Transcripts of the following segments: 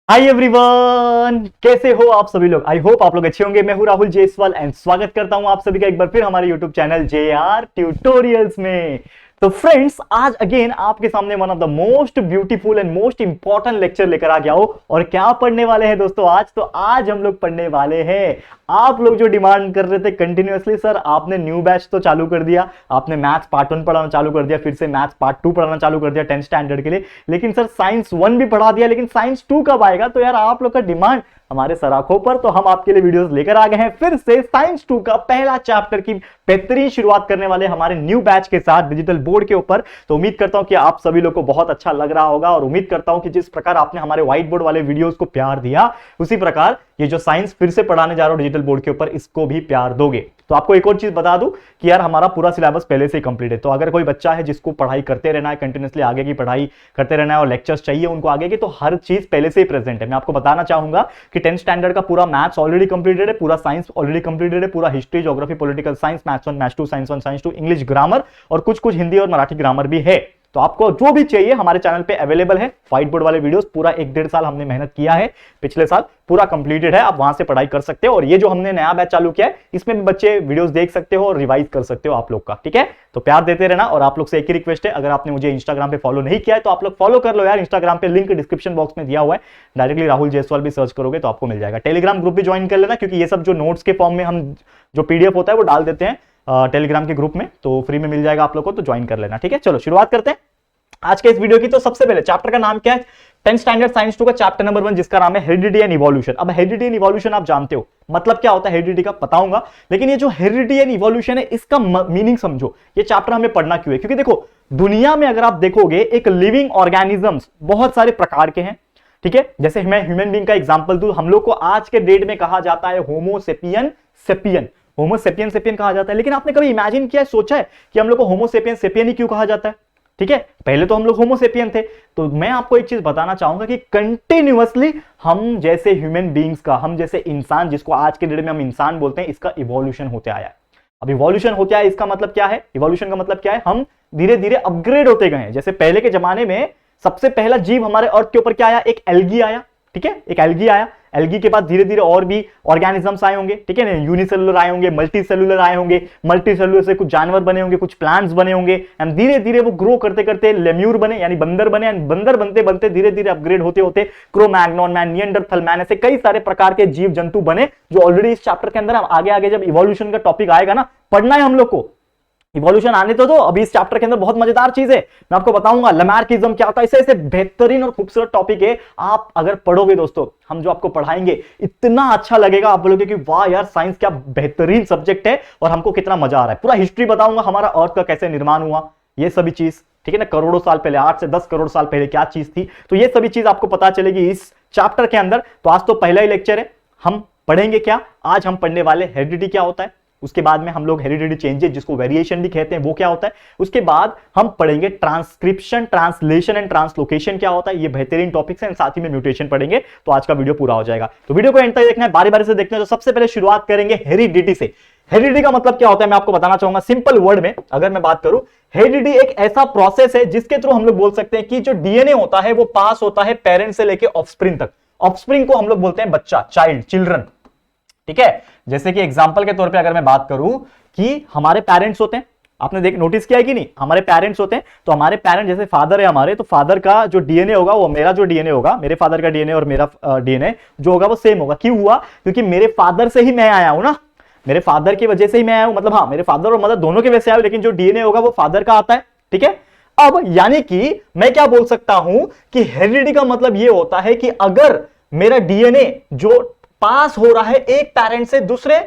Hi everyone, कैसे हो आप सभी लोग। आई होप आप लोग अच्छे होंगे। मैं हूं राहुल जेसवाल एंड स्वागत करता हूं आप सभी का एक बार फिर हमारे यूट्यूब चैनल JR ट्यूटोरियल्स में। तो फ्रेंड्स, आज अगेन आपके सामने one of the most beautiful and most important lecture लेकर आ गया हो। और क्या पढ़ने वाले हैं दोस्तों आज हम लोग पढ़ने वाले हैं, आप लोग जो डिमांड कर रहे थे कंटिन्यूअसली, सर आपने न्यू बैच तो चालू कर दिया, आपने मैथ्स पार्ट 1 पढ़ाना चालू कर दिया, फिर से मैथ्स पार्ट 2 पढ़ाना चालू कर दिया 10th स्टैंडर्ड के लिए, लेकिन सर साइंस 1 भी पढ़ा दिया, लेकिन साइंस 2 कब आएगा। तो यार आप लोग का डिमांड हमारे सराखों पर, तो हम आपके लिए वीडियोस लेकर आ गए हैं फिर से साइंस 2 का पहला चैप्टर की बेहतरीन शुरुआत करने वाले हमारे न्यू बैच के साथ डिजिटल बोर्ड के ऊपर। तो उम्मीद करता हूं कि आप सभी लोग को बहुत अच्छा लग रहा होगा, और उम्मीद करता हूं कि जिस प्रकार आपने हमारे व्हाइट बोर्ड वाले वीडियोस को प्यार दिया, उसी प्रकार ये जो साइंस फिर से पढ़ाने जा रहा हूं डिजिटल बोर्ड के ऊपर, इसको भी प्यार दोगे। तो आपको एक और चीज बता दूं कि यार हमारा पूरा सिलेबस पहले से ही कंप्लीट है। तो अगर कोई बच्चा है जिसको पढ़ाई करते रहना है, कंटिन्यूअसली आगे की पढ़ाई करते रहना है और लेक्चर्स चाहिए उनको आगे की, तो हर चीज पहले से ही प्रेजेंट है। मैं आपको बताना चाहूंगा कि 10th स्टैंडर्ड का पूरा मैथ्स ऑलरेडी कंप्लीटेड है, पूरा साइंस ऑलरेडी कंप्लीटेड है, पूरा history, geography, political science, maths 1, maths 2, science 1, science 2, English grammar और कुछ कुछ हिंदी और मराठी ग्रामर भी है। तो आपको जो भी चाहिए हमारे चैनल पे अवेलेबल है। व्हाइट बोर्ड वाले वीडियोस पूरा 1-1.5 साल हमने मेहनत किया है, पिछले साल पूरा कंप्लीटेड है, आप वहां से पढ़ाई कर सकते हो। और ये जो हमने नया बैच चालू किया है, इसमें भी बच्चे वीडियोस देख सकते हो और रिवाइज कर सकते हो आप लोग का, ठीक है। तो प्यार देते रहना। और आप लोग से एक ही रिक्वेस्ट है, अगर आपने मुझे इंस्टाग्राम पे फॉलो नहीं किया है तो आप लोग फॉलो कर लो यार। इंस्टाग्राम पे लिंक डिस्क्रिप्शन बॉक्स में दिया हुआ है, डायरेक्टली राहुल जायसवाल भी सर्च करोगे तो आपको मिल जाएगा। टेलीग्राम ग्रुप भी ज्वाइन कर लेना, क्योंकि ये सब जो नोट्स के फॉर्म में हम जो PDF होता है वो डाल देते हैं टेलीग्राम के ग्रुप में, तो फ्री में मिल जाएगा आप लोग को, तो ज्वाइन कर लेना, ठीक है। चलो शुरुआत करते हैं आज के इस वीडियो की। तो सबसे पहले चैप्टर का नाम क्या है, 10th स्टैंडर्ड साइंस 2 का चैप्टर नंबर 1, जिसका नाम है हेरिडिटी एंड इवोल्यूशन। अब हेरिडिटी एंड इवोल्यूशन आप जानते हो, मतलब क्या होता है हेरिडिटी का बताऊंगा, लेकिन ये जो हेरिडिटी एंड इवोल्यूशन है इसका मीनिंग समझो। ये चैप्टर हमें पढ़ना क्यों है, क्योंकि देखो दुनिया में अगर आप देखोगे एक लिविंग ऑर्गेनिजम्स बहुत सारे प्रकार के हैं, ठीक है। जैसे मैं ह्यूमन बीइंग का एग्जांपल दूं, हम लोग को आज के डेट में कहा जाता है होमो सेपियन सेपियन, होमो सेपियन सेपियन कहा जाता है। लेकिन आपने कभी इमेजिन किया है, सोचा है कि हम लोग को होमो सेपियन सेपियन ही क्यों कहा जाता है, ठीक है। पहले तो हम लोग होमो सेपियन थे। तो मैं आपको एक चीज बताना चाहूंगा कि कंटिन्यूअसली हम जैसे ह्यूमन बीइंग्स का, हम जैसे इंसान, जिसको आज के डेट में हम इंसान बोलते हैं, इसका इवोल्यूशन होते आया है। अब इवोल्यूशन होते आया, इसका मतलब क्या है, इवोल्यूशन का मतलब क्या है, हम धीरे धीरे अपग्रेड होते गए हैं। जैसे पहले के जमाने में सबसे पहला जीव हमारे अर्थ के ऊपर क्या आया, एक एल्गी आया, ठीक है, एक एल्गी आया। एल्गी के बाद धीरे धीरे और भी ऑर्गेनिजम्स आए होंगे, ठीक है ना, यूनिसेलुलर आए होंगे, मल्टी सेलुलर आए होंगे, मल्टी सेलुलर से कुछ जानवर बने होंगे, कुछ प्लांट्स बने होंगे, एंड धीरे धीरे वो ग्रो करते करते लेम्यूर बने, यानी बंदर बने, एंड बंदर बनते बनते धीरे धीरे अपग्रेड होते होते क्रो-मैग्नॉन मैन, निएंडरथल मैन, ऐसे कई सारे प्रकार के जीव जंतु बने, जो ऑलरेडी इस चैप्टर के अंदर हम आगे आगे जब इवोल्यूशन का टॉपिक आएगा ना, पढ़ना है हम लोग को। इवोल्यूशन आने तो दो, अभी इस चैप्टर के अंदर बहुत मजेदार चीज है, मैं आपको बताऊंगा लैमार्किज्म क्या होता है। ऐसे ऐसे बेहतरीन और खूबसूरत टॉपिक है, आप अगर पढ़ोगे दोस्तों, हम जो आपको पढ़ाएंगे इतना अच्छा लगेगा, आप बोलोगे कि वाह यार साइंस क्या बेहतरीन सब्जेक्ट है और हमको कितना मजा आ रहा है। पूरा हिस्ट्री बताऊंगा, हमारा अर्थ का कैसे निर्माण हुआ, ये सभी चीज, ठीक है ना, करोड़ों साल पहले, 8 से 10 करोड़ साल पहले क्या चीज थी, तो ये सभी चीज आपको पता चलेगी इस चैप्टर के अंदर। तो आज तो पहला ही लेक्चर है, हम पढ़ेंगे क्या, आज हम पढ़ने वाले हेरिडिटी क्या होता है, उसके बाद में हम लोग हेरिडिटी चेंजेस, जिसको वेरिएशन भी कहते हैं, वो क्या होता है, उसके बाद हम पढ़ेंगे ट्रांसक्रिप्शन, ट्रांसलेशन एंड ट्रांसलोकेशन क्या होता है, ये बेहतरीन टॉपिक्स हैं, साथ ही में म्यूटेशन पढ़ेंगे। तो आज का वीडियो पूरा हो जाएगा, तो वीडियो को एंड तक देखना है, बारी बारी से देखना है। तो सबसे पहले शुरुआत करेंगे हेरिडिटी से। हेरिडिटी का मतलब क्या होता है मैं आपको बताना चाहूंगा सिंपल वर्ड में। अगर मैं बात करूं, हेरिडिटी एक ऐसा प्रोसेस है जिसके थ्रू हम लोग बोल सकते हैं कि जो डीएनए होता है वो पास होता है पेरेंट से लेके ऑफस्प्रिंग तक। ऑफस्प्रिंग को हम लोग बोलते हैं बच्चा, चाइल्ड, चिल्ड्रन, ठीक है। जैसे कि एग्जांपल के तौर पे अगर मैं बात करूं कि हमारे पेरेंट्स होते हैं, आपने नोटिस किया है कि नहीं, हमारे पेरेंट्स होते हैं, तो हमारे पेरेंट जैसे फादर है हमारे, तो फादर का जो डीएनए होगा वो मेरा जो डीएनए होगा, मेरे फादर का डीएनए और मेरा डीएनए जो होगा वो सेम होगा। क्यों हुआ, क्योंकि मेरे फादर से ही मैं आया हूं ना, मेरे फादर की वजह से ही मैं आया हूं, मतलब हाँ मेरे फादर और मदर दोनों की वजह से आया हूं, लेकिन जो डीएनए होगा वो फादर का आता है, ठीक है। अब यानी कि मैं क्या बोल सकता हूं कि हेरिडिटी का मतलब ये होता है कि अगर मेरा डीएनए जो पास हो रहा है एक पेरेंट से दूसरे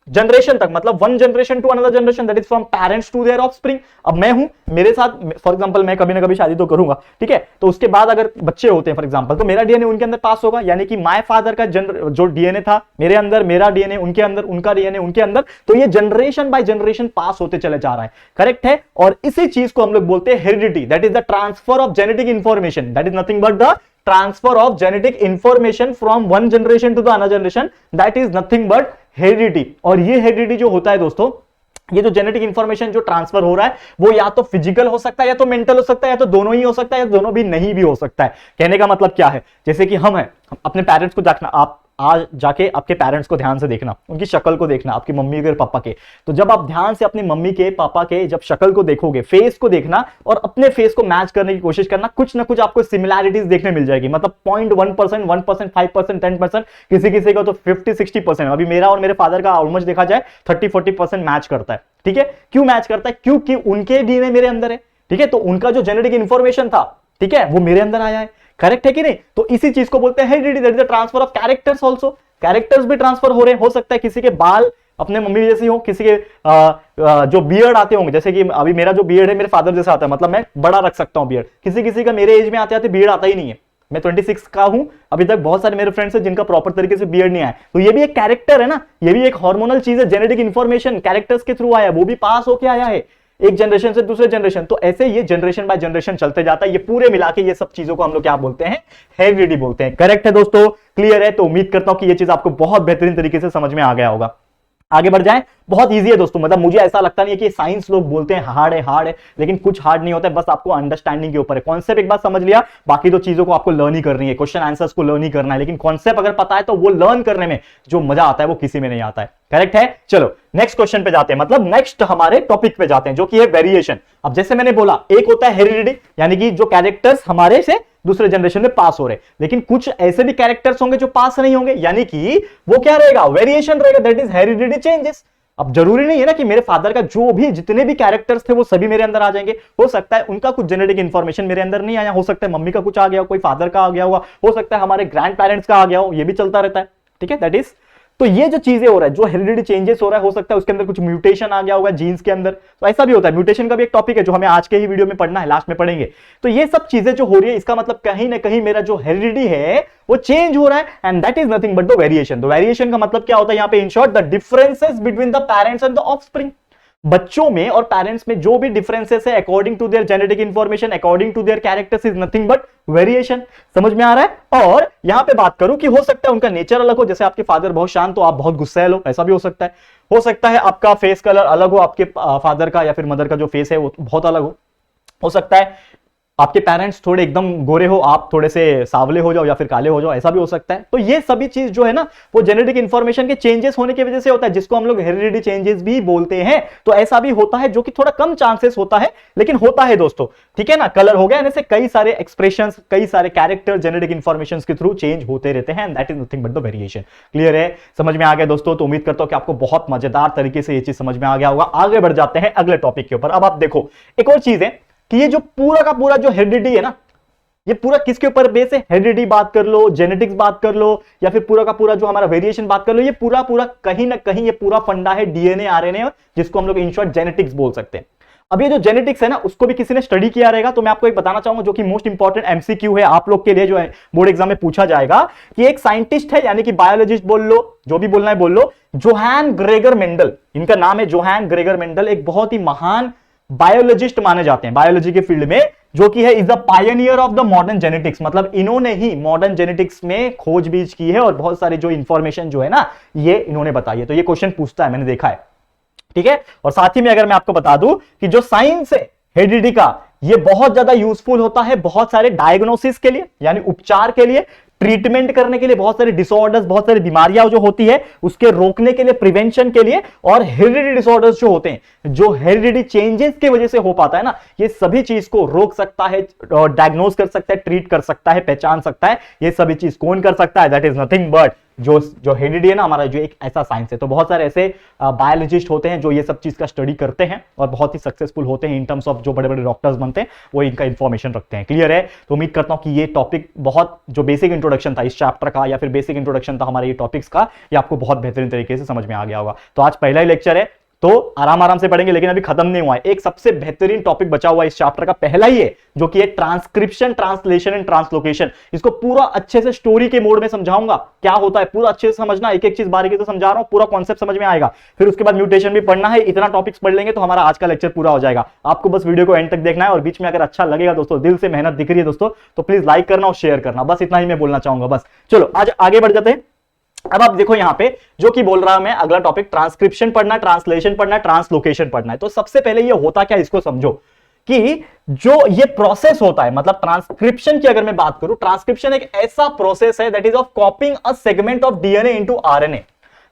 जनरेशन तक, मतलब one generation to another generation, that is from parents to their offspring. अब मैं हूं, मेरे साथ फॉर एग्जांपल मैं कभी ना कभी शादी तो करूंगा, ठीक है, तो उसके बाद अगर बच्चे होते हैं फॉर एग्जांपल, तो मेरा डीएनए उनके अंदर पास होगा, यानी कि माय फादर का जो डीएनए था मेरे अंदर, मेरा डीएनए उनके अंदर, उनका डीएनए उनके अंदर, तो ये जनरेशन बाय जनरेशन पास होते चले जा रहा है, करेक्ट है। और इसी चीज को हम लोग बोलते हैं heredity, that is the transfer of genetic information, that is nothing but the transfer of genetic information from one generation to the another generation, that is nothing but heredity। और ये heredity जो होता है दोस्तों, ये जो जेनेटिक इंफॉर्मेशन जो transfer हो रहा है वो या तो फिजिकल हो सकता है या तो मेंटल हो सकता है या तो दोनों ही हो सकता है या दोनों भी नहीं भी हो सकता है। कहने का मतलब क्या है, जैसे कि हम अपने पेरेंट्स को देखना, आप आज जाके आपके पेरेंट्स को ध्यान से देखना, उनकी शक्ल को देखना, आपकी मम्मी के और पापा के, तो जब आप ध्यान से अपनी मम्मी के पापा के जब शक्ल को देखोगे, फेस को देखना और अपने फेस को मैच करने की कोशिश करना, कुछ ना कुछ आपको सिमिलैरिटीज देखने मिल जाएगी। मतलब 0.1%, 1%, 5%, 10%, किसी किसी का तो 50-60%। अभी मेरा और मेरे फादर का ऑलमोस्ट देखा जाए 30-40% मैच करता है। ठीक है, क्यों मैच करता है? क्योंकि उनके डीएनए मेरे अंदर है। ठीक है, तो उनका जो जेनेटिक इंफॉर्मेशन था, ठीक है, वो मेरे अंदर आया है। करेक्ट है कि नहीं? तो इसी चीज को बोलते हैं heredity, that is the transfer of characters also. Characters भी ट्रांसफर हो रहे हैं। हो सकता है किसी के बाल अपने मम्मी जैसी हो, किसी के जो बियर्ड आते होंगे, जैसे कि अभी मेरा जो बियर्ड है मेरे फादर जैसा आता है, मतलब मैं बड़ा रख सकता हूं बियर्ड। किसी किसी का मेरे एज में आते आते बियर्ड आता ही नहीं है। मैं 26 का हूं, अभी तक बहुत सारे मेरे फ्रेंड्स हैं जिनका प्रॉपर तरीके से बियर्ड नहीं आया। तो ये भी एक कैरेक्टर है ना, ये भी एक हार्मोनल चीज है। जेनेटिक इंफॉर्मेशन कैरेक्टर्स के थ्रू आया, वो भी पास होके आया है एक जनरेशन से दूसरे जनरेशन। तो ऐसे ये जनरेशन बाय जनरेशन चलते जाता है। ये पूरे मिला के ये सब चीजों को हम लोग क्या बोलते हैं? हेरिडिटी बोलते हैं। करेक्ट है दोस्तों? क्लियर है? तो उम्मीद करता हूं कि ये चीज आपको बहुत बेहतरीन तरीके से समझ में आ गया होगा। आगे बढ़ जाएं। बहुत इजी है दोस्तों, मतलब मुझे ऐसा लगता नहीं है कि साइंस लोग बोलते हैं हार्ड है, लेकिन कुछ हार्ड नहीं होता है, बस आपको अंडरस्टैंडिंग के ऊपर है। कॉन्सेप्ट एक बार समझ लिया, बाकी तो चीजों को आपको लर्न ही करनी है, क्वेश्चन आंसर्स को लर्न ही करना है। लेकिन कॉन्सेप्ट अगर पता है तो वो लर्न करने में जो मजा आता है वो किसी में नहीं आता है। करेक्ट है? चलो नेक्स्ट क्वेश्चन पे जाते हैं, मतलब नेक्स्ट हमारे टॉपिक पे जाते हैं, जो कि है वेरिएशन। अब जैसे मैंने बोला, एक होता है हेरिडिटी, यानी कि जो कैरेक्टर्स हमारे से दूसरे जनरेशन में पास हो रहे, लेकिन कुछ ऐसे भी कैरेक्टर्स होंगे जो पास नहीं होंगे, यानी कि वो क्या रहेगा? वेरिएशन रहेगा, दैट इज हेरिडिटी चेंजेस। अब जरूरी नहीं है ना कि मेरे फादर का जो भी जितने भी कैरेक्टर्स थे वो सभी मेरे अंदर आ जाएंगे। हो सकता है उनका कुछ जेनेटिक इंफॉर्मेशन मेरे अंदर नहीं आया, हो सकता है मम्मी का कुछ आ गया हो, कोई फादर का आ गया होगा, हो सकता है हमारे ग्रैंड पेरेंट्स का आ गया हो, ये भी चलता रहता है। ठीक है, दैट इज। तो ये जो चीजें हो रहा है, जो हेरिडिटी चेंजेस हो रहा है, हो सकता है उसके अंदर कुछ म्यूटेशन आ गया होगा जीन्स के अंदर, तो ऐसा भी होता है। म्यूटेशन का भी एक टॉपिक है जो हमें आज के ही वीडियो में पढ़ना है, लास्ट में पढ़ेंगे। तो ये सब चीजें जो हो रही है, इसका मतलब कहीं ना कहीं मेरा जो हेरिडिटी है वो चेंज हो रहा है, and that is nothing but the variation. The variation का मतलब क्या होता है यहाँ पे? In short, the differences between the parents and the offspring. बच्चों में और पेरेंट्स में जो भी डिफरेंसेस है according to their genetic information, according to their characters, is nothing but variation. समझ में आ रहा है? और यहां पे बात करूं कि हो सकता है उनका नेचर अलग हो, जैसे आपके फादर बहुत शांत हो, आप बहुत गुस्सैल हो, ऐसा भी हो सकता है। हो सकता है आपका फेस कलर अलग हो, आपके फादर का या फिर मदर का जो फेस है वो बहुत अलग हो सकता है आपके पेरेंट्स थोड़े एकदम गोरे हो, आप थोड़े से सावले हो जाओ या फिर काले हो जाओ, ऐसा भी हो सकता है। तो ये सभी चीज जो है ना, वो जेनेटिक इंफॉर्मेशन के चेंजेस होने की वजह से होता है, जिसको हम लोग हेरिडिटी चेंजेस भी बोलते हैं। तो ऐसा भी होता है, जो कि थोड़ा कम चांसेस होता है, लेकिन होता है दोस्तों। ठीक है ना? कलर हो गया, ऐसे कई सारे एक्सप्रेशंस, कई सारे कैरेक्टर जेनेटिक इंफॉर्मेशन के थ्रू चेंज होते रहते हैं, and that is nothing but the variation. Clear है? समझ में आ गया दोस्तों? तो उम्मीद करता हूं कि आपको बहुत मजेदार तरीके से ये चीज समझ में आ गया होगा। आगे बढ़ जाते हैं अगले टॉपिक के ऊपर। अब आप देखो, एक और चीज है कि ये जो पूरा का पूरा जो हेरिडिटी है ना, ये पूरा किसके ऊपर बेस है? हेरिडिटी बात कर लो, जेनेटिक्स बात कर लो, या फिर पूरा का पूरा जो हमारा वेरिएशन बात कर लो, ये पूरा पूरा कहीं ना कहीं ये पूरा फंडा है डीएनए आरएनए, जिसको हम लोग इन शॉर्ट जेनेटिक्स बोल सकते हैं। अब ये जो जेनेटिक्स है ना, उसको भी किसी ने स्टडी किया रहेगा, तो मैं आपको एक बताना चाहूंगा जो कि मोस्ट इंपॉर्टेंट एमसीक्यू है आप लोग के लिए, जो है बोर्ड एग्जाम में पूछा जाएगा, कि एक साइंटिस्ट है, यानी कि बायोलॉजिस्ट बोल लो, जो भी बोलना है बोल लो, जोहान ग्रेगर मेंडल, इनका नाम है जोहान ग्रेगर मेंडल। एक बहुत ही महान बायोलॉजिस्ट माने जाते हैं बायोलॉजी के फील्ड में, जो कि है is the Pioneer of the modern genetics. मतलब इन्होंने ही मॉडर्न जेनेटिक्स में खोज बीज की है, और बहुत सारे जो इंफॉर्मेशन जो है ना, ये इन्होंने बताई है। तो ये क्वेश्चन पूछता है, मैंने देखा है। ठीक है? और साथ ही में अगर मैं आपको बता दूं कि जो साइंस है हेरिडिटी का, ये बहुत ज्यादा यूजफुल होता है बहुत सारे डायग्नोसिस के लिए, यानी उपचार के लिए, ट्रीटमेंट करने के लिए, बहुत सारे डिसऑर्डर्स, बहुत सारी बीमारियां जो होती है उसके रोकने के लिए, प्रिवेंशन के लिए। और हेरिडिटी डिसऑर्डर्स जो होते हैं, जो हेरिडिटी चेंजेस की वजह से हो पाता है ना, ये सभी चीज को रोक सकता है, डायग्नोज कर सकता है, ट्रीट कर सकता है, पहचान सकता है। ये सभी चीज कौन कर सकता है? दैट इज नथिंग बट जो हेरिडिटी है ना हमारा, जो एक ऐसा साइंस है। तो बहुत सारे ऐसे बायोलॉजिस्ट होते हैं जो ये सब चीज का स्टडी करते हैं और बहुत ही सक्सेसफुल होते हैं इन टर्म्स ऑफ, जो बड़े बड़े डॉक्टर्स बनते हैं वो इनका इंफॉर्मेशन रखते हैं। क्लियर है? तो उम्मीद करता हूं कि ये टॉपिक बहुत, जो बेसिक इंट्रोडक्शन था इस चैप्टर का, या फिर बेसिक इंट्रोडक्शन था हमारे ये टॉपिक्स का, ये आपको बहुत बेहतरीन तरीके से समझ में आ गया होगा। तो आज पहला ही लेक्चर है, तो आराम आराम से पढ़ेंगे, लेकिन अभी खत्म नहीं हुआ है। एक सबसे बेहतरीन टॉपिक बचा हुआ है इस चैप्टर का, पहला ही है, जो कि है ट्रांसक्रिप्शन, ट्रांसलेशन एंड ट्रांसलोकेशन। इसको पूरा अच्छे से स्टोरी के मोड में समझाऊंगा, क्या होता है पूरा अच्छे से समझना, एक एक चीज बारीकी से समझा रहा हूं, पूरा कॉन्सेप्ट समझ में आएगा। फिर उसके बाद म्यूटेशन भी पढ़ना है। इतना टॉपिक्स पढ़ लेंगे तो हमारा आज का लेक्चर पूरा हो जाएगा। आपको बस वीडियो को एंड तक देखना है, और बीच में अगर अच्छा लगेगा दोस्तों, दिल से मेहनत दिख रही है दोस्तों, तो प्लीज लाइक करना और शेयर करना, बस इतना ही मैं बोलना चाहूंगा। बस चलो आज आगे बढ़ जाते हैं। अब आप देखो यहां पे जो कि बोल रहा हूं मैं, अगला टॉपिक ट्रांसक्रिप्शन पढ़ना, ट्रांसलेशन पढ़ना, ट्रांसलोकेशन पढ़ना है। तो सबसे पहले ये होता क्या, इसको समझो कि जो ये प्रोसेस होता है, मतलब ट्रांसक्रिप्शन की अगर मैं बात करूं, ट्रांसक्रिप्शन एक ऐसा प्रोसेस है that is of कॉपिंग a segment of DNA into RNA.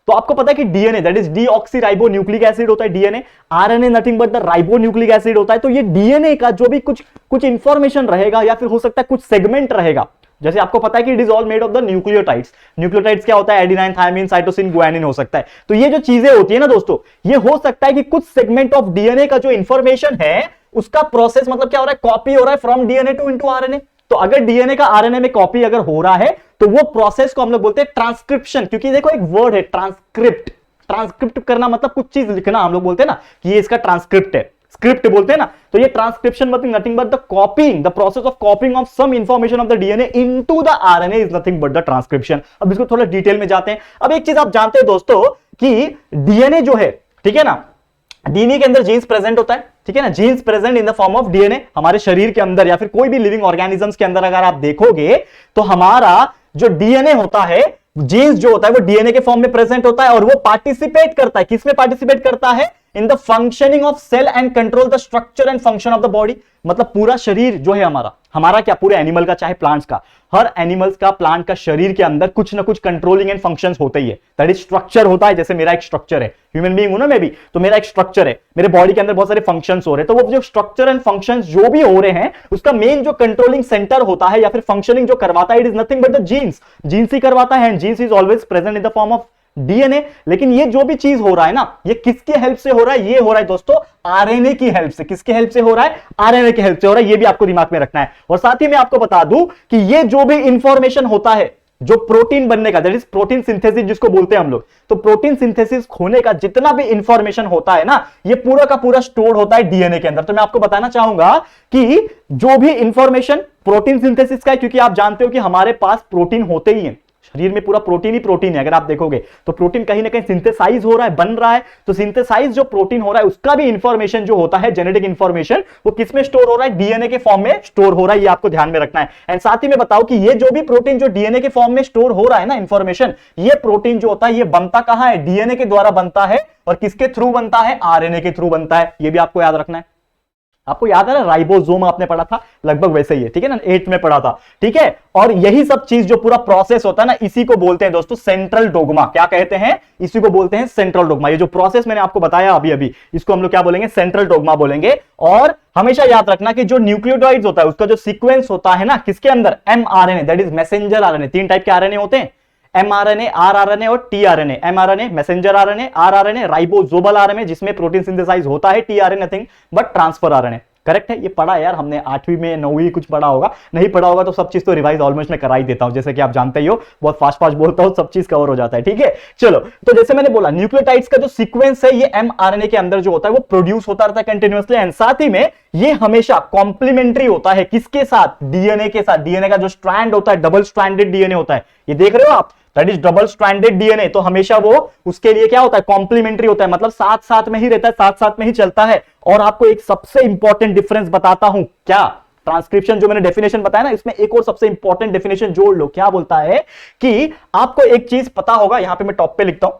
तो आपको पता है कि DNA that is deoxyribo nucleic acid होता है DNA, RNA nothing but the ribo nucleic acid होता है। तो ये डीएनए का जो भी कुछ इंफॉर्मेशन रहेगा या फिर हो सकता है कुछ सेगमेंट रहेगा, जैसे आपको पता है कि it is all made of the nucleotides. Nucleotides क्या होता है, एडेनाइन, थायमिन, साइटोसिन, गुआनिन हो सकता है। तो ये जो चीजें होती है ना दोस्तों, ये हो सकता है कि कुछ सेगमेंट ऑफ डीएनए का जो इंफॉर्मेशन है उसका प्रोसेस मतलब क्या हो रहा है, कॉपी हो रहा है from DNA to into RNA. तो अगर डीएनए का आरएनए में कॉपी अगर हो रहा है तो वो प्रोसेस को हम लोग बोलते हैं ट्रांसक्रिप्शन। क्योंकि देखो एक वर्ड है ट्रांसक्रिप्ट, ट्रांसक्रिप्ट करना मतलब कुछ चीज लिखना, हम लोग बोलते हैं ना कि ये इसका ट्रांसक्रिप्ट है, स्क्रिप्ट बोलते हैं ना। तो ये ट्रांसक्रिप्शन मतलब nothing but the copying, the process of copying of some information of the DNA into the RNA is nothing but the transcription. अब इसको थोड़ा डिटेल में जाते हैं। अब एक चीज आप जानते हैं दोस्तों कि डीएनए जो है, ठीक है ना, डीएनए के अंदर जीन्स प्रेजेंट होता है, ठीक है ना, genes present in the form of DNA. हमारे शरीर के अंदर या फिर कोई भी लिविंग ऑर्गेनिजम्स के अंदर अगर आप देखोगे तो हमारा जो डीएनए होता है, जीन्स जो होता है वो डीएनए के फॉर्म में प्रेजेंट होता है और वो पार्टिसिपेट करता है, किसमें पार्टिसिपेट करता है, in the functioning of cell and control the structure and function of the body. मतलब पूरा शरीर जो है हमारा क्या, पूरे एनिमल का चाहे प्लांट्स का, हर एनिमल्स का, प्लांट का शरीर के अंदर कुछ ना कुछ कंट्रोलिंग एंड फंक्शंस होते ही है, दैट इज स्ट्रक्चर होता है। जैसे मेरा एक स्ट्रक्चर है, ह्यूमन बीइंग हूं ना मैं भी, तो मेरा एक स्ट्रक्चर है, मेरे बॉडी के अंदर बहुत सारे फंक्शंस हो रहे हैं। तो वो जो स्ट्रक्चर एंड फंक्शंस जो भी हो रहे हैं उसका मेन जो कंट्रोलिंग सेंटर होता है या फिर फंक्शनिंग जो करवाता है, it is nothing but the genes. Genes ही करवाता है, and genes is always present in the form of DNA. लेकिन ये जो भी चीज हो रहा है ना, ये किसके हेल्प से हो रहा है, ये हो रहा है दोस्तों आरएनए की हेल्प से। किसके हेल्प से हो रहा है, आरएनए की हेल्प से हो रहा है। ये भी आपको दिमाग में रखना है। और साथ ही मैं आपको बता दूं कि ये जो भी इंफॉर्मेशन होता है जो प्रोटीन बनने का, दैट इज प्रोटीन सिंथेसिस जिसको बोलते हैं हम लोग, तो प्रोटीन सिंथेसिस होने का जितना भी इंफॉर्मेशन होता है ना, ये पूरा का पूरा स्टोर होता है डीएनए के अंदर। तो मैं आपको बताना चाहूंगा कि जो भी इंफॉर्मेशन प्रोटीन सिंथेसिस का है, क्योंकि आप जानते हो कि हमारे पास प्रोटीन होते ही हैं, शरीर में पूरा प्रोटीन ही प्रोटीन है। अगर आप देखोगे तो प्रोटीन कहीं ना कहीं सिंथेसाइज हो रहा है, बन रहा है। तो सिंथेसाइज जो प्रोटीन हो रहा है उसका भी इंफॉर्मेशन जो होता है, जेनेटिक इंफॉर्मेशन, वो किस में स्टोर हो रहा है, डीएनए के फॉर्म में स्टोर हो रहा है। ये आपको ध्यान में रखना है। एंड साथ ही में बताओ कि ये जो भी प्रोटीन जो डीएनए के फॉर्म में स्टोर हो रहा है ना इंफॉर्मेशन, ये प्रोटीन जो होता है ये बनता कहां है, डीएनए के द्वारा बनता है। और किसके थ्रू बनता है, आरएनए के थ्रू बनता है। ये भी आपको याद रखना है। आपको याद है ना, राइबोसोम आपने पढ़ा था, लगभग वैसे ही है, ठीक है ना, 8th में पढ़ा था, ठीक है। और यही सब चीज जो पूरा प्रोसेस होता है ना, इसी को बोलते हैं दोस्तों सेंट्रल डोग्मा। क्या कहते हैं, इसी को बोलते हैं सेंट्रल डोग्मा। ये जो प्रोसेस मैंने आपको बताया अभी अभी, इसको हम लोग क्या बोलेंगे, सेंट्रल डोग्मा बोलेंगे। और हमेशा याद रखना कि जो न्यूक्लियोटाइड्स होता है उसका जो सीक्वेंस होता है ना, किसके अंदर, mRNA, that is messenger RNA. 3 type के आरएनए होते हैं, एमआरएनए, आरआरएनए और tRNA. MRNA messenger RNA, rRNA ribosomal RNA जिसमें प्रोटीन सिंथेसाइज होता है, tRNA nothing but transfer RNA. Correct है, ये पढ़ा है यार हमने 8वीं में, 9वीं कुछ पढ़ा होगा। नहीं पढ़ा होगा तो सब चीज तो रिवाइज ऑलमोस्ट मैं करा ही देता हूं, जैसे कि आप जानते ही हो, बहुत फास्ट फास्ट बोलता हूं, सब चीज कवर हो जाता है, ठीक है। चलो, तो जैसे मैंने बोला न्यूक्लियोटाइड्स का जो सीक्वेंस है ये एमआरएनए के अंदर जो होता है वो प्रोड्यूस होता रहता है कंटिन्यूअसली। एंड साथ ही में ये हमेशा कॉम्प्लीमेंट्री होता है, किसके साथ, डीएनए के साथ। डीएनए का जो स्ट्रैंड होता है, डबल स्ट्रैंडेड डीएनए होता है, ये देख रहे हो आप, that is double stranded DNA. तो हमेशा वो उसके लिए क्या होता है, कॉम्प्लीमेंट्री होता है, मतलब साथ साथ में ही रहता है, साथ साथ में ही चलता है। और आपको एक सबसे इंपॉर्टेंट डिफरेंस बताता हूं, क्या, ट्रांसक्रिप्शन जो मैंने डेफिनेशन बताया ना, इसमें एक और सबसे इंपॉर्टेंट डेफिनेशन जोड़ लो। क्या बोलता है कि आपको एक चीज पता होगा, यहां पे मैं टॉप पे लिखता हूं,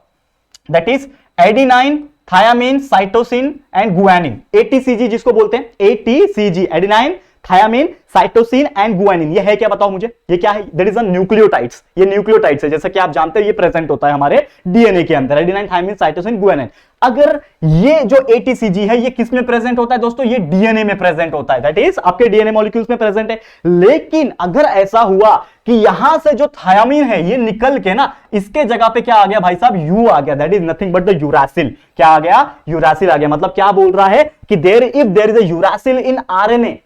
that is adenine, thymine, cytosine and guanine, ATCG जिसको बोलते हैं, ATCG, adenine, thymine, cytosine and guanine. ये है क्या, बताओ मुझे, ये क्या है, दैट इज अ न्यूक्लियोटाइड्स। ये न्यूक्लियोटाइड्स है, जैसा कि आप जानते हैं ये प्रेजेंट होता है हमारे डीएनए के अंदर, एडेनाइन, थायामीन, साइटोसिन, गुआनिन। अगर ये जो एटीसीजी है ये किस में प्रेजेंट होता है दोस्तों, ये डीएनए में प्रेजेंट होता है, दैट इज आपके डीएनए मॉलिक्यूल्स में प्रेजेंट है। लेकिन अगर ऐसा हुआ कि यहां से जो थायामीन है ये निकल के ना इसके जगह पे क्या आ गया भाई साहब, यू आ गया, that is nothing but the uracil. क्या आ गया, यूरासिल आ गया। मतलब क्या बोल रहा है कि if there is a uracil in RNA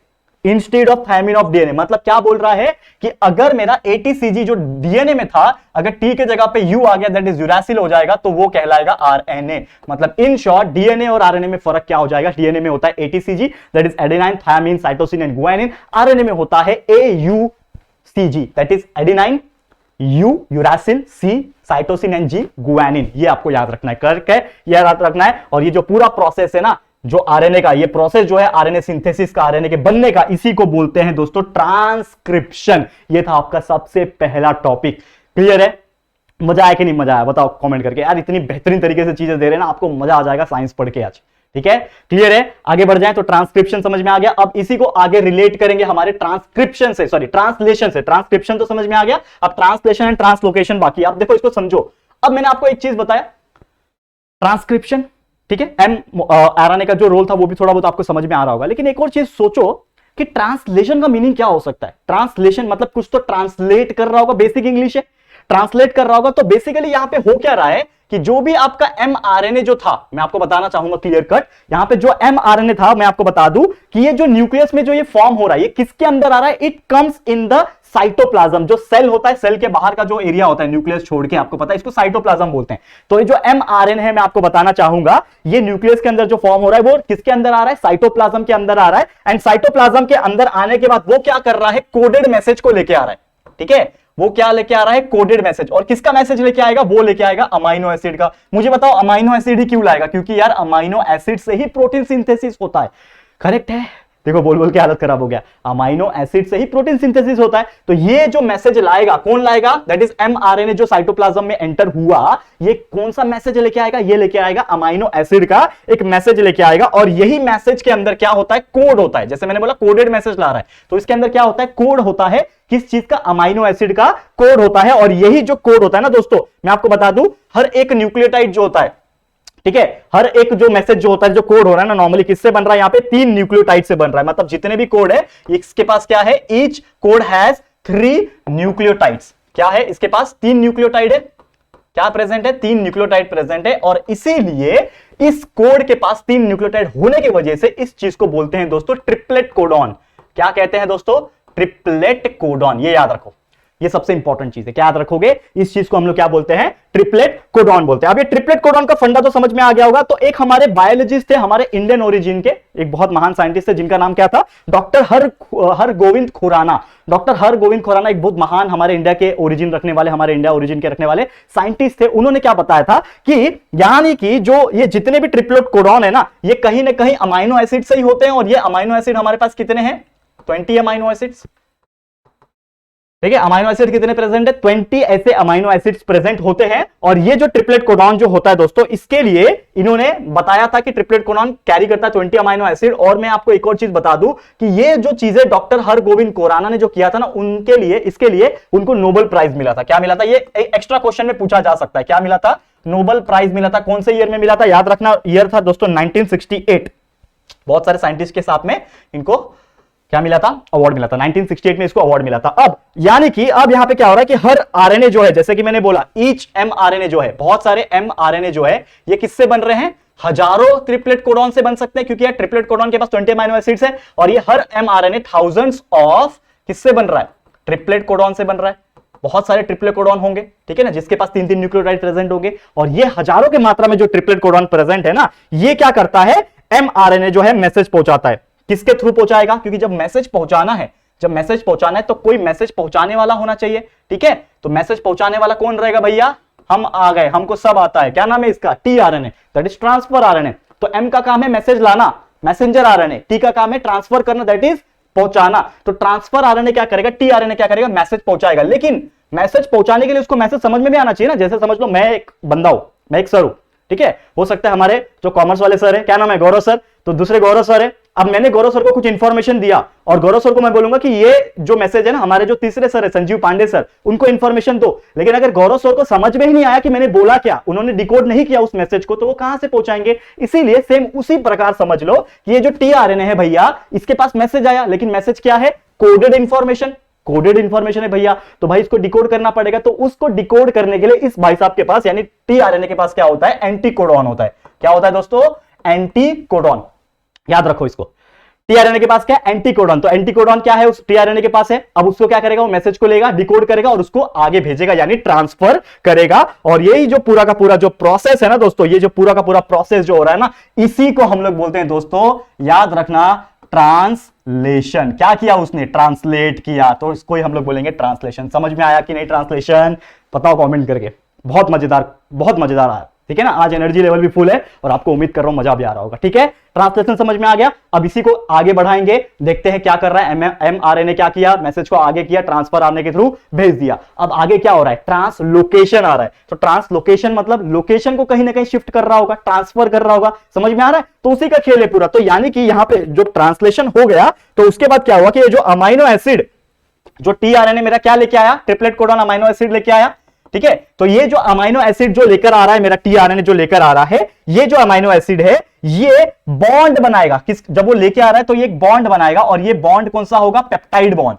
instead of thymine of DNA, मतलब क्या बोल रहा है कि अगर मेरा एटीसीजी जो डीएनए में था, अगर टी के जगह पे यू आ गया, दैट इज यूरासिल हो जाएगा, तो वो कहलाएगा आरएनए। मतलब इन शॉर्ट डीएनए और आरएनए में फर्क क्या हो जाएगा, डीएनए में होता है ATCG, that is adenine, thymine, cytosine and guanine. RNA में होता है AUCG, that is adenine, U uracil, C cytosine and G guanine. ये आपको याद रखना है, करके याद रखना है। और ये जो पूरा प्रोसेस है ना, जो आरएनए का ये प्रोसेस जो है, आरएनए सिंथेसिस का, आरएनए के बनने का, इसी को बोलते हैं दोस्तों ट्रांसक्रिप्शन। ये था आपका सबसे पहला टॉपिक, क्लियर है। मजा आया कि नहीं मजा आया, बताओ कमेंट करके यार। इतनी बेहतरीन तरीके से चीजें दे रहे हैं ना, आपको मजा आ जाएगा साइंस पढ़ के आज। ठीक है, क्लियर है। आगे बढ़ जाए तो ट्रांसक्रिप्शन समझ में आ गया। अब इसी को आगे रिलेट करेंगे हमारे ट्रांसक्रिप्शन से, सॉरी ट्रांसलेशन से। ट्रांसक्रिप्शन तो समझ में आ गया, अब ट्रांसलेशन एंड ट्रांसलोकेशन बाकी। आप देखो इसको समझो। अब मैंने आपको एक चीज बताया, ट्रांसक्रिप्शन, ठीक है, mRNA का जो रोल था वो भी थोड़ा बहुत आपको समझ में आ रहा होगा। लेकिन एक और चीज सोचो कि ट्रांसलेशन का मीनिंग क्या हो सकता है। ट्रांसलेशन मतलब कुछ तो ट्रांसलेट कर रहा होगा, बेसिक इंग्लिश है, ट्रांसलेट कर रहा होगा। तो बेसिकली यहां पे हो क्या रहा है कि जो भी आपका mRNA जो था, मैं आपको बताना चाहूंगा क्लियर कट, यहां पे जो mRNA था मैं आपको बता दूं कि ये जो न्यूक्लियस में जो ये फॉर्म हो रहा है, ये किसके अंदर आ रहा है? It comes in the cytoplasm. जो सेल होता है, सेल के बाहर का जो एरिया होता है न्यूक्लियस छोड़ के, आपको पता है इसको साइटोप्लाज्म बोलते हैं। तो ये जो mRNA है मैं आपको बताना चाहूंगा, ये न्यूक्लियस के अंदर जो फॉर्म हो रहा है वो किसके अंदर आ रहा है? साइटोप्लाज्म के अंदर आ रहा है। एंड साइटोप्लाज्म के अंदर आने के बाद वो क्या कर रहा है? कोडेड मैसेज को लेके आ रहा है। ठीक है, वो क्या लेके आ रहा है? Coded message. और किसका मैसेज लेके आएगा? वो लेके आएगा अमाइनो एसिड का। मुझे बताओ अमाइनो एसिड ही क्यों लाएगा? क्योंकि यार अमाइनो एसिड से ही प्रोटीन सिंथेसिस होता है। करेक्ट है, देखो बोल बोल के हालत खराब हो गया। अमाइनो एसिड से ही प्रोटीन सिंथेसिस होता है। तो ये जो मैसेज लाएगा, कौन लाएगा? दैट इज mRNA जो साइटोप्लाज्म में एंटर हुआ, ये कौन सा मैसेज लेके आएगा? ये लेके आएगा अमाइनो एसिड का एक मैसेज लेके आएगा। और यही मैसेज के अंदर क्या होता है? कोड होता है। जैसे मैंने बोला कोडेड मैसेज ला रहा है, तो इसके अंदर क्या होता है? कोड होता है। किस चीज का? अमाइनो एसिड का कोड होता है। और यही जो कोड होता है ना दोस्तों, मैं आपको बता दूं, हर एक न्यूक्लियोटाइड जो होता है, ठीक है, हर एक जो मैसेज जो होता है, जो कोड हो रहा है ना, नॉर्मली किससे बन रहा है? यहाँ पे 3 न्यूक्लियोटाइड से बन रहा है। मतलब जितने भी कोड है, इसके पास क्या है? Each code has 3 nucleotides. क्या है? इसके पास 3 न्यूक्लियोटाइड है। क्या प्रेजेंट है? 3 न्यूक्लियोटाइड प्रेजेंट है। और इसीलिए इस कोड के पास 3 न्यूक्लियोटाइड होने की वजह से इस चीज को बोलते हैं दोस्तों ट्रिपलेट कोडॉन। क्या कहते हैं दोस्तों? Triplet codon. ये याद रखो, ये सबसे इंपॉर्टेंट चीज है। क्या याद रखोगे? इस चीज को हम लोग क्या बोलते हैं? ट्रिपलेट कोडॉन बोलते हैं। अब ये ट्रिपलेट कोडॉन का फंडा तो समझ में आ गया होगा। तो एक हमारे बायोलॉजिस्ट थे, हमारे इंडियन ओरिजिन के, एक बहुत महान साइंटिस्ट थे, जिनका नाम क्या था? डॉक्टर हरगोविंद खुराना। डॉक्टर हरगोविंद खुराना एक बहुत महान हमारे इंडिया के ओरिजिन रखने वाले, हमारे इंडिया ओरिजिन के रखने वाले साइंटिस्ट थे। उन्होंने क्या बताया था कि यानी कि जो ये जितने भी ट्रिपलेट कोडॉन है ना, ये कहीं ना कहीं अमाइनो एसिड से ही होते हैं। और ये अमाइनो एसिड हमारे पास कितने हैं? 20 अमाइनो एसिड्स। ठीक है, अमाइनो एसिड कितने प्रेजेंट है? 20 ऐसे अमाइनो एसिड्स प्रेजेंट होते हैं। और ये जो ट्रिपलेट कोडॉन जो होता है दोस्तों, इसके लिए इन्होंने बताया था कि ट्रिपलेट कोडॉन कैरी करता है 20 अमाइनो एसिड। और मैं आपको एक और चीज बता दूं कि ये जो चीजें डॉक्टर हरगोविंद खुराना ने जो किया था ना, उनके लिए, इसके लिए उनको नोबेल प्राइज मिला था। क्या मिला था? ये एक्स्ट्रा क्वेश्चन में पूछा जा सकता है। क्या मिला था? नोबेल प्राइज मिला था। कौन से ईयर में मिला था? याद रखना, ईयर था दोस्तों 1968। बहुत सारे साइंटिस्ट के साथ में इनको क्या मिला था? अवार्ड मिला था। 1968 में इसको अवार्ड मिला था। अब यानी कि अब यहां पे क्या हो रहा है कि हर आरएनए जो है, जैसे कि मैंने बोला, ईच mRNA जो है, बहुत सारे mRNA जो है, ये किससे बन रहे हैं? हजारों ट्रिपलेट कोडॉन से बन सकते हैं, क्योंकि यार ट्रिपलेट कोडॉन के पास 20 अमाइनो एसिड्स है। और ये हर mRNA थाउजेंड्स ऑफ किससे बन रहा है? ट्रिपलेट कोडॉन से बन रहा है। बहुत सारे ट्रिपलेट कोडॉन होंगे, ठीक है ना, जिसके पास 3-3 न्यूक्लियोटाइड प्रेजेंट होंगे। और ये हजारों की मात्रा में जो ट्रिपलेट कोडॉन प्रेजेंट है ना, ये क्या करता है? mRNA जो है मैसेज पहुंचाता है। किसके थ्रू पहुंचाएगा? क्योंकि जब मैसेज पहुंचाना है, जब मैसेज पहुंचाना है तो कोई मैसेज पहुंचाने वाला होना चाहिए। ठीक है, तो मैसेज पहुंचाने वाला कौन रहेगा भैया? हम आ गए, हमको सब आता है। क्या नाम है इसका? tRNA, that is transfer RNA. तो M का काम है मैसेज लाना, मैसेंजर आरएनए। T का काम है ट्रांसफर करना, दैट इज पहुंचाना। तो ट्रांसफर आरएनए क्या करेगा? tRNA क्या करेगा? मैसेज पहुंचाएगा। लेकिन मैसेज पहुंचाने के लिए उसको मैसेज समझ में भी आना चाहिए ना। जैसे समझ लो मैं एक बंदा हूं, मैं एक सर हूं, ठीक है, हो सकता है हमारे जो कॉमर्स वाले सर है, क्या नाम है? गौरव सर। तो दूसरे गौरव सर है। अब मैंने गौरव सर को कुछ इंफॉर्मेशन दिया और गौरव सर को मैं बोलूंगा कि ये जो मैसेज है ना, हमारे जो तीसरे सर है संजीव पांडे सर, उनको इंफॉर्मेशन दो। लेकिन अगर गौरव सर को समझ में ही नहीं आया कि मैंने बोला क्या, उन्होंने डिकोड नहीं किया उस मैसेज को, तो वो कहां से पहुंचाएंगे? इसीलिए सेम उसी प्रकार समझ लो कि ये जो tRNA है भैया, इसके पास मैसेज आया, लेकिन मैसेज क्या है? Coded information. कोडेड इंफॉर्मेशन है भैया, तो भाई इसको डिकोड करना पड़ेगा। तो उसको डिकोड करने के लिए इस भाई साहब के पास, यानी tRNA के पास क्या होता है? एंटीकोडॉन होता है। क्या होता है दोस्तों? एंटीकोडॉन। याद रखो इसको, tRNA के पास क्या है? एंटीकोडॉन। तो एंटीकोडॉन क्या है? उस tRNA के पास है। अब उसको क्या करेगा? वो मैसेज को लेगा, डिकोड करेगा और उसको आगे भेजेगा, यानी ट्रांसफर करेगा। और यही जो पूरा का पूरा जो प्रोसेस है ना दोस्तों, ये जो पूरा का पूरा प्रोसेस जो हो रहा है ना, इसी को हम लोग बोलते हैं दोस्तों, याद रखना, ट्रांसलेशन। क्या किया उसने? ट्रांसलेट किया। तो इसको ही हम लोग बोलेंगे ट्रांसलेशन। समझ में आया कि नहीं ट्रांसलेशन? बताओ कमेंट करके। बहुत मजेदार, बहुत मजेदार आया। ठीक है ना। आज एनर्जी लेवल भी फुल है और आपको उम्मीद कर रहा हूं मजा भी आ रहा होगा। ठीक है, ट्रांसलेशन समझ में आ गया। अब इसी को आगे बढ़ाएंगे, देखते हैं क्या कर रहा है। mRNA क्या किया, मैसेज को आगे किया, ट्रांसफर आरएनए के थ्रू भेज दिया। अब आगे क्या हो रहा है, ट्रांसलोकेशन आ रहा है। तो ट्रांसलोकेशन मतलब लोकेशन को कहीं ना कहीं शिफ्ट कर रहा होगा, ट्रांसफर कर रहा होगा, समझ में आ रहा है। तो उसी का खेल है पूरा। तो यानी कि यहां पे जो ट्रांसलेशन हो गया, तो उसके बाद क्या हुआ कि ये जो अमाइनो एसिड, जो टीआरएनए मेरा क्या लेके आया, ट्रिपलेट कोडॉन अमाइनो एसिड लेके आया। ठीक है, तो ये जो अमाइनो एसिड जो लेकर आ रहा है, मेरा टीआरएनए जो लेकर आ रहा है, ये जो अमाइनो एसिड है ये बॉन्ड बनाएगा। किस, जब वो लेके आ रहा है तो ये एक बॉन्ड बनाएगा, और ये बॉन्ड कौन सा होगा, पेप्टाइड बॉन्ड।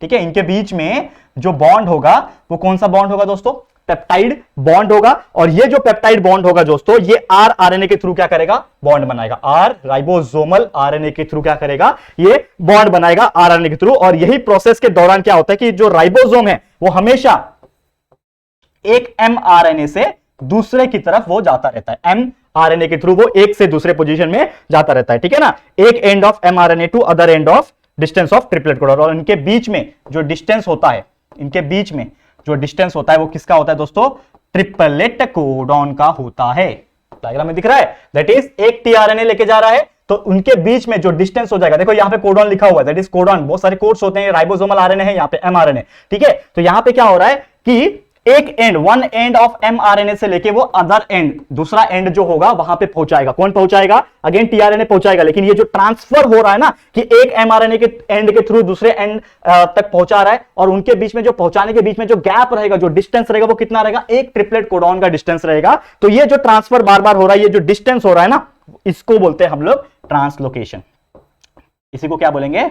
ठीक है, इनके बीच में जो बॉन्ड होगा वो कौन सा बॉन्ड होगा दोस्तों, पेप्टाइड बॉन्ड होगा। और ये जो पेप्टाइड बॉन्ड होगा दोस्तों, ये आरएनए के थ्रू क्या करेगा, बॉन्ड बनाएगा। आर राइबोसोमल आरएनए के थ्रू क्या करेगा, ये बॉन्ड बनाएगा आरएनए के थ्रू। और यही प्रोसेस के दौरान क्या होता है कि जो राइबोसोम है वो हमेशा एक mRNA से दूसरे की तरफ वो जाता रहता है। mRNA के थ्रू वो एक से दूसरे पोजीशन में जाता रहता है। ठीक है ना, एक end of mRNA to other end of distance of triplet codon. और इनके बीच में जो डिस्टेंस होता है, इनके बीच में जो डिस्टेंस होता है वो किसका होता है दोस्तों, ट्रिपलेट कोडॉन का होता है। डायग्राम में दिख रहा है, दैट इज एक टीआरएनए लेके जा रहा है, तो उनके बीच में जो डिस्टेंस हो जाएगा, देखो यहाँ पे कोडॉन लिखा हुआ है, दैट इज कोडॉन। बहुत सारे कोड्स होते हैं, राइबोसोमल आरएनए है, यहाँ पे mRNA। ठीक है, तो यहाँ पे क्या हो रहा है कि एक and, one and of mRNA से लेके वो अदर एंड, दूसरा एंड जो होगा वहां पे पहुंचाएगा। कौन पहुंचाएगा, अगेन टीआरएनए पहुंचाएगा। लेकिन ये जो ट्रांसफर हो रहा है ना, कि एक mRNA के एंड के थ्रू दूसरे एंड तक पहुंचा रहा है, और उनके बीच में जो पहुंचाने के बीच में जो गैप रहेगा, जो डिस्टेंस रहेगा, वो कितना रहेगा, एक ट्रिपलेट कोडॉन का डिस्टेंस रहेगा। तो ये जो ट्रांसफर बार बार हो रहा है, ये जो डिस्टेंस हो रहा है ना, इसको बोलते हैं हम लोग ट्रांसलोकेशन। इसी को क्या बोलेंगे,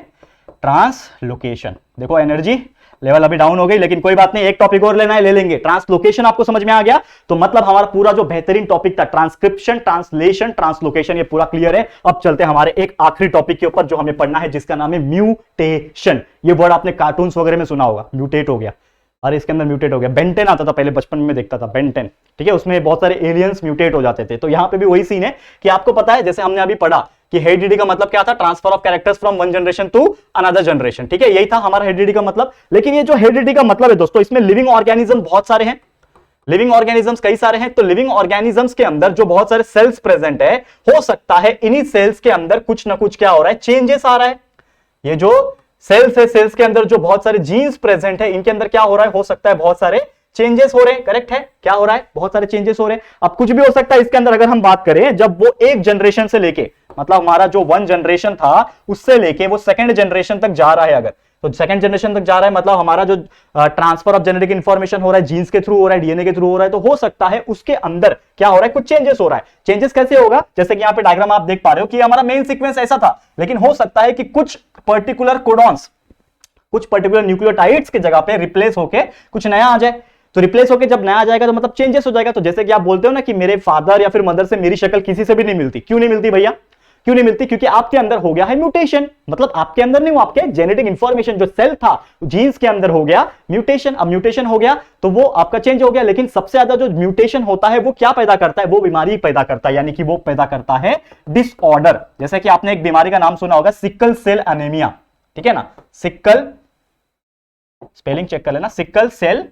ट्रांसलोकेशन। देखो एनर्जी लेवल अभी डाउन हो गई, लेकिन कोई बात नहीं, एक टॉपिक और लेना है, ले लेंगे। ट्रांसलोकेशन आपको समझ में आ गया, तो मतलब हमारा पूरा जो बेहतरीन टॉपिक था, ट्रांसक्रिप्शन, ट्रांसलेशन, ट्रांसलोकेशन, ये पूरा क्लियर है। अब चलते हैं हमारे एक आखिरी टॉपिक के ऊपर जो हमें पढ़ना है, जिसका नाम है म्यूटेशन। ये वर्ड आपने कार्टून्स वगैरह में सुना होगा, म्यूटेट हो गया। अरे इसके अंदर म्यूटेट हो गया, बेंटेन आता था पहले, बचपन में देखता था बेंटेन। ठीक है, उसमें बहुत सारे एलियंस म्यूटेट हो जाते थे। तो यहां पे भी वही सीन है कि आपको पता है, जैसे हमने अभी पढ़ा कि हेरिडिटी का मतलब क्या था, transfer of characters from one generation to another generation. ठीक है, यही था हमारा हेरिडिटी का मतलब। लेकिन ये जो हेरिडिटी का मतलब है दोस्तों, इसमें लिविंग ऑर्गेनिज्म बहुत सारे हैं, लिविंग ऑर्गेनिजम्स कई सारे हैं। तो लिविंग ऑर्गेनिजम्स के अंदर जो बहुत सारे सेल्स प्रेजेंट है, हो सकता है इन्हीं सेल्स के अंदर कुछ ना कुछ क्या हो रहा है, चेंजेस आ रहा है। ये जो सेल्स है, सेल्स के अंदर जो बहुत सारे जीन्स प्रेजेंट है, इनके अंदर क्या हो रहा है, हो सकता है बहुत सारे चेंजेस हो रहे हैं। करेक्ट है, क्या हो रहा है, बहुत सारे चेंजेस हो रहे हैं। अब कुछ भी हो सकता है इसके अंदर। अगर हम बात करें, जब वो एक जनरेशन से लेके, मतलब हमारा जो वन जनरेशन था उससे लेके वो सेकंड जनरेशन तक जा रहा है, अगर तो सेकंड जनरेशन तक जा रहा है, मतलब हमारा जो ट्रांसफर ऑफ जेनेटिक इंफॉर्मेशन हो रहा है, जीन्स के थ्रू हो रहा है, डीएनए के थ्रू हो रहा है, तो हो सकता है उसके अंदर क्या हो रहा है, कुछ चेंजेस हो रहा है। चेंजेस कैसे होगा, जैसे कि यहाँ पे डायग्राम आप देख पा रहे हो कि हमारा मेन सीक्वेंस ऐसा था, लेकिन हो सकता है कि कुछ पर्टिकुलर कोडॉन्स, कुछ पर्टिकुलर न्यूक्लियोटाइड्स की जगह पे रिप्लेस होके कुछ नया आ जाए। तो रिप्लेस होके जब नया आ जाएगा तो मतलब चेंजेस हो जाएगा। तो जैसे कि आप बोलते हो ना कि मेरे फादर या फिर मदर से मेरी शक्ल किसी से भी नहीं मिलती। क्यों नहीं मिलती भैया, क्यों नहीं मिलती, क्योंकि आपके अंदर हो गया है म्यूटेशन। मतलब आपके अंदर नहीं, वो आपके जेनेटिक इंफॉर्मेशन जो सेल था जीन्स के अंदर हो गया म्यूटेशन। अब म्यूटेशन हो गया तो वो आपका चेंज हो गया। लेकिन सबसे ज्यादा जो म्यूटेशन होता है वो क्या पैदा करता है, वो बीमारी पैदा करता है, यानी कि वो पैदा करता है डिसऑर्डर। जैसे कि आपने एक बीमारी का नाम सुना होगा, सिकल सेल एनीमिया। ठीक है ना, सिकल, स्पेलिंग चेक कर लेना, सिकल सेल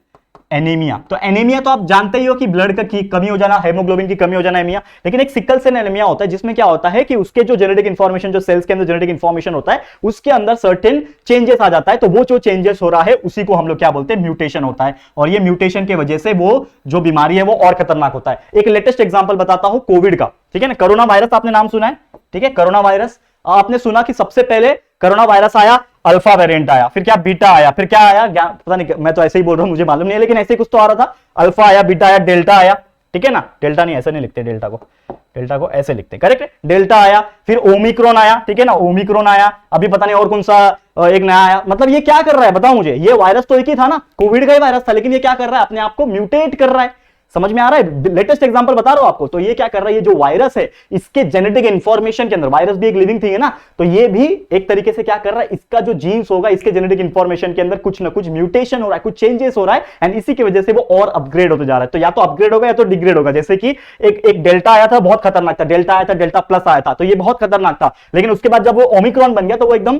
एनीमिया। तो एनीमिया तो आप जानते ही हो कि ब्लड की कमी हो जाना, हेमोग्लोबिन की कमी हो जाना एनीमिया। लेकिन एक सिकल सेल एनीमिया होता है जिसमें क्या होता है कि उसके जो जेनेटिक इंफॉर्मेशन, जो सेल्स के अंदर जेनेटिक इंफॉर्मेशन होता है, उसके अंदर सर्टेन चेंजेस आ जाता है। तो वो जो चेंजेस हो रहा है उसी को हम लोग क्या बोलते हैं, म्यूटेशन होता है। और ये म्यूटेशन की वजह से वो जो बीमारी है वो और खतरनाक होता है। एक लेटेस्ट एग्जाम्पल बताता हूं कोविड का। ठीक है ना, कोरोना वायरस आपने नाम सुना है। ठीक है, कोरोना वायरस आपने सुना कि सबसे पहले कोरोना वायरस आया, अल्फा वेरिएंट आया, फिर क्या बीटा आया, फिर क्या आया, पता नहीं, मैं तो ऐसे ही बोल रहा हूं, मुझे मालूम नहीं है, लेकिन ऐसे ही कुछ तो आ रहा था। अल्फा आया, बीटा आया, डेल्टा आया। ठीक है ना, डेल्टा नहीं, ऐसे नहीं लिखते डेल्टा को, डेल्टा को ऐसे लिखते, करेक्ट। डेल्टा आया, फिर ओमिक्रॉन आया। ठीक है ना, ओमिक्रॉन आया, अभी पता नहीं और कौन सा एक नया आया। मतलब ये क्या कर रहा है बताओ मुझे, ये वायरस तो एक ही था ना, कोविड का ही वायरस था, लेकिन ये क्या कर रहा है, अपने आप को म्यूटेट कर रहा है। समझ में आ रहा है, लेटेस्ट एग्जांपल बता रहा हूं आपको। तो ये क्या कर रहा है, ये जो वायरस है, इसके जेनेटिक इंफॉर्मेशन के अंदर, वायरस भी एक लिविंग थिंग है ना, तो ये भी एक तरीके से क्या कर रहा है, इसका जो जीन्स होगा, इसके जेनेटिक इंफॉर्मेशन के अंदर कुछ ना कुछ म्यूटेशन हो रहा है, कुछ चेंजेस हो रहा है, एंड इसी की वजह से वो और अपग्रेड होते जा रहा है। तो या तो अपग्रेड होगा या तो डिग्रेड होगा। जैसे कि एक डेल्टा आया था, बहुत खतरनाक था, डेल्टा आया था, डेल्टा प्लस आया था, तो ये बहुत खतरनाक था। लेकिन उसके बाद जब वो ओमिक्रॉन बन गया तो वो एकदम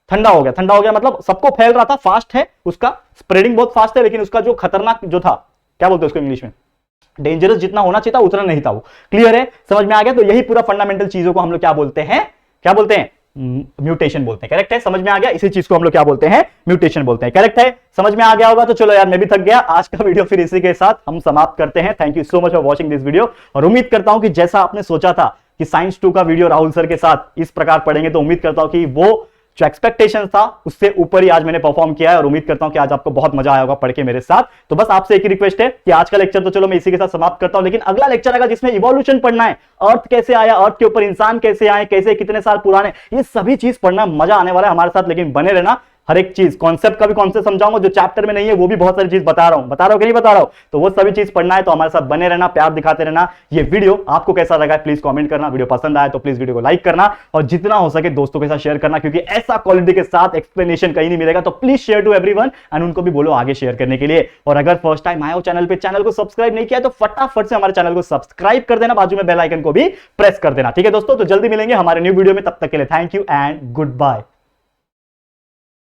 ठंडा हो गया। ठंडा हो गया मतलब सबको फैल रहा था, फास्ट है, उसका स्प्रेडिंग बहुत फास्ट है, लेकिन उसका जो खतरनाक जो था, क्या बोलते हैं उसको इंग्लिश में, डेंजरस जितना होना चाहिए था उतना नहीं था वो। क्लियर है, समझ में आ गया। तो यही पूरा फंडामेंटल चीजों को हम लोग क्या बोलते हैं, क्या बोलते हैं, म्यूटेशन बोलते हैं। करेक्ट है, समझ में आ गया। इसी चीज को हम लोग क्या बोलते हैं, म्यूटेशन बोलते हैं। करेक्ट है, समझ में आ गया होगा। तो चलो यार, मैं भी थक गया। आज का वीडियो फिर इसी के साथ हम समाप्त करते हैं। Thank you so much for watching this video. और उम्मीद करता हूं कि जैसा आपने सोचा था कि साइंस 2 का वीडियो राहुल सर के साथ इस प्रकार पढ़ेंगे, तो उम्मीद करता हूं कि वो जो एक्सपेक्टेशन था उससे ऊपर ही आज मैंने परफॉर्म किया है। और उम्मीद करता हूं कि आज आपको बहुत मजा आया होगा पढ़ के मेरे साथ। तो बस आपसे एक ही रिक्वेस्ट है कि आज का लेक्चर तो चलो मैं इसी के साथ समाप्त करता हूं, लेकिन अगला लेक्चर आएगा जिसमें इवोल्यूशन पढ़ना है। अर्थ कैसे आया, अर्थ के ऊपर इंसान कैसे आए, कैसे कितने साल पुराने, ये सभी चीज पढ़ना, मजा आने वाला है हमारे साथ। लेकिन बने रहना, हर एक चीज कॉन्सेप्ट का भी कॉन्सेप्ट समझाऊंगा, जो चैप्टर में नहीं है वो भी बहुत सारी चीज बता रहा हूं कि नहीं बता रहा हूं। तो वो सभी चीज पढ़ना है तो हमारे साथ बने रहना, प्यार दिखाते रहना। ये वीडियो आपको कैसा लगा प्लीज कमेंट करना। वीडियो पसंद आया तो प्लीज वीडियो को लाइक करना और जितना हो सके दोस्तों के साथ शेयर करना, क्योंकि ऐसा क्वालिटी के साथ एक्सप्लेनेशन कहीं नहीं मिलेगा। तो please share to everyone and उनको भी बोलो आगे शेयर करने के लिए। और अगर फर्स्ट टाइम आए हो चैनल पे, चैनल को सब्सक्राइब नहीं किया तो फटाफट से हमारे चैनल को सब्सक्राइब कर देना, बाजू में बेल आइकन को भी प्रेस कर देना। ठीक है दोस्तों, तो जल्दी मिलेंगे हमारे न्यू वीडियो में। तब तक के लिए thank you and good bye.